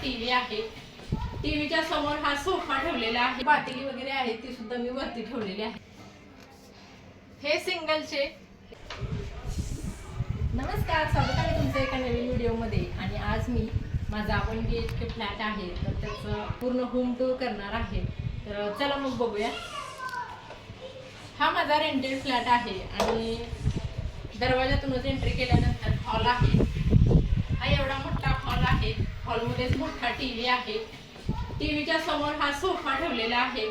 TV आहे. टीव्हीच्या समोर हा सोफा ठेवलेला आहे. पातेली वगैरे आहे ती सुद्धा मी वरती ठेवलेली आहे. हे सिंगलचे. नमस्कार, स्वागत आहे तुमचं एका नवीन व्हिडिओमध्ये. आणि आज मी माझा 1 BHK फ्लॅट आहे तर त्याचं पूर्ण होम टूर करणार आहे. तर चला मग बघूया. हा माझा रेंटेड फ्लॅट आहे आणि दरवाजातूनच एंट्री केल्यानंतर हॉल आहे. हा एवढा मोठा हॉल आहे. हॉलमध्येच मोठा टीव्ही आहे. टीव्हीच्या समोर हा सोफा ठेवलेला आहे.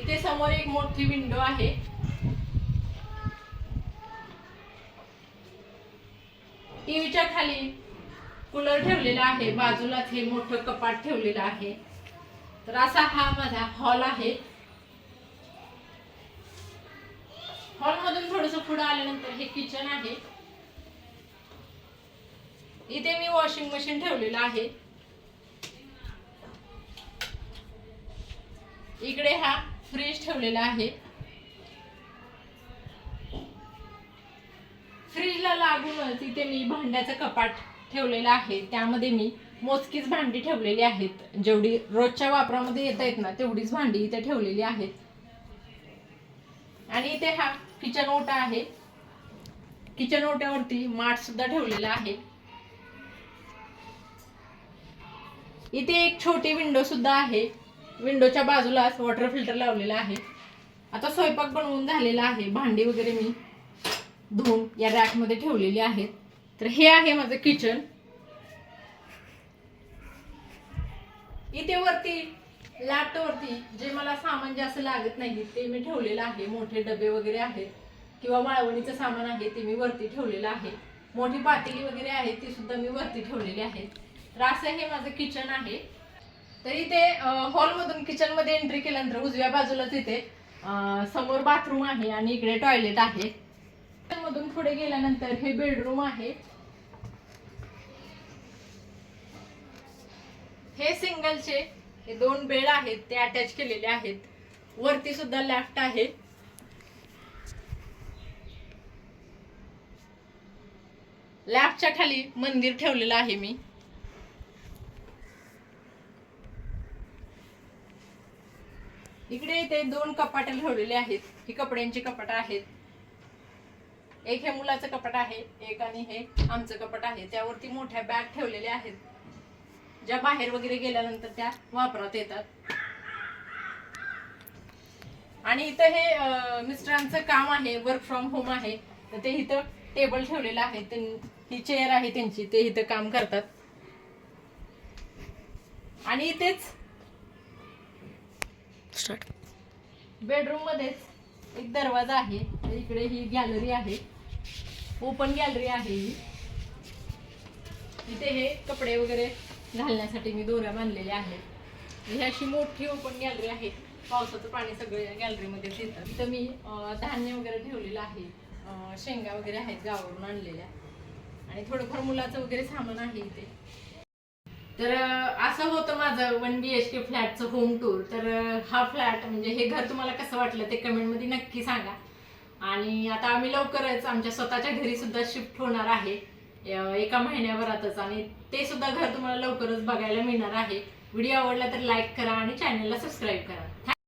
इथे समोर एक मोठी विंडो आहे. टीव्हीच्या खाली कूलर ठेवलेला आहे. बाजूलाच हे मोठं कपाट ठेवलेलं आहे. तर असा हा माझा हॉल आहे. हॉल मधून थोडस पुढे आल्यानंतर हे किचन आहे. इथे मी वॉशिंग मशीन ठेवलेलं आहे. इकडे हा फ्रीज ठेवलेला आहे. फ्रीजला लागूनच इथे मी भांड्याचं कपाट ठेवलेलं आहे. त्यामध्ये मी मोजकीच भांडी ठेवलेली आहेत. जेवढी रोजच्या वापरामध्ये येत आहेत ना तेवढीच भांडी इथे ठेवलेली आहेत. आणि इथे हा किचन ओटा आहे. किचन ओट्यावरती माठ सुद्धा ठेवलेला आहे. इथे एक छोटी विंडो सुद्धा आहे. विंडोच्या बाजूलाच वॉटर फिल्टर लावलेला आहे. आता स्वयंपाक बनवून झालेला आहे. भांडी वगैरे मी धुवून या रॅक मध्ये ठेवलेली आहेत. तर हे आहे माझं किचन. इथे वरती लॅपटॉपवरती जे मला सामान जास्त लागत नाही ते मी ठेवलेलं आहे. मोठे डबे वगैरे आहेत किंवा माळवणीचं सामान आहे ते मी वरती ठेवलेलं आहे. मोठी पातेली वगैरे आहे ती सुद्धा मी वरती ठेवलेली आहे. तर असं हे माझं किचन आहे. तर इथे हॉल मधून किचन मध्ये एंट्री केल्यानंतर उजव्या बाजूलाच इथे समोर बाथरूम आहे आणि इकडे टॉयलेट आहे. मधून पुढे गेल्यानंतर हे बेडरूम आहे. हे सिंगलचे हे 2 बेड आहेत ते अटॅच केलेले आहेत. वरती सुद्धा लॅफ्ट आहे. लॅफ्टच्या खाली मंदिर ठेवलेलं आहे मी. इकडे इथे 2 कपाट ठेवलेले आहेत. ही कपड्यांची कपाट आहेत. एक हे मुलाचं कपाट आहे, एक आणि हे आमचं कपाट आहे. त्यावरती मोठ्या बॅग ठेवलेल्या आहेत ज्या बाहेर वगैरे गेल्यानंतर त्या वापरात येतात. आणि इथं हे मिस्टरांचं काम आहे, वर्क फ्रॉम होम आहे. तर ते इथं टेबल ठेवलेलं आहे. ही चेअर आहे त्यांची, ते इथं काम करतात. आणि इथेच बेडरूम मध्येच एक दरवाजा आहे. इकडे ही गॅलरी आहे, ओपन गॅलरी आहे. इथे हे कपडे वगैरे घालण्यासाठी मी दोऱ्या बांधलेल्या आहेत. ही अशी मोठी ओपन गॅलरी आहे. पावसाचं पाणी सगळं या गॅलरीमध्ये येतं. इथं मी धान्य वगैरे ठेवलेलं आहे. शेंगा वगैरे आहेत गावावरून आणलेल्या. आणि थोडंफार मुलाचं वगैरे सामान आहे इथे. तर असं होतं माझं 1 BHK फ्लॅटचं होम टूर. तर हा फ्लॅट म्हणजे हे घर तुम्हाला कसं वाटलं ते कमेंटमध्ये नक्की सांगा. आणि आता आम्ही लवकरच आमच्या स्वतःच्या घरी सुद्धा शिफ्ट होणार आहे 1 महिन्याभरातच. आणि ते सुद्धा घर तुम्हाला लवकरच बघायला मिळणार आहे. व्हिडिओ आवडला तर लाईक करा आणि चॅनलला सबस्क्राईब करा.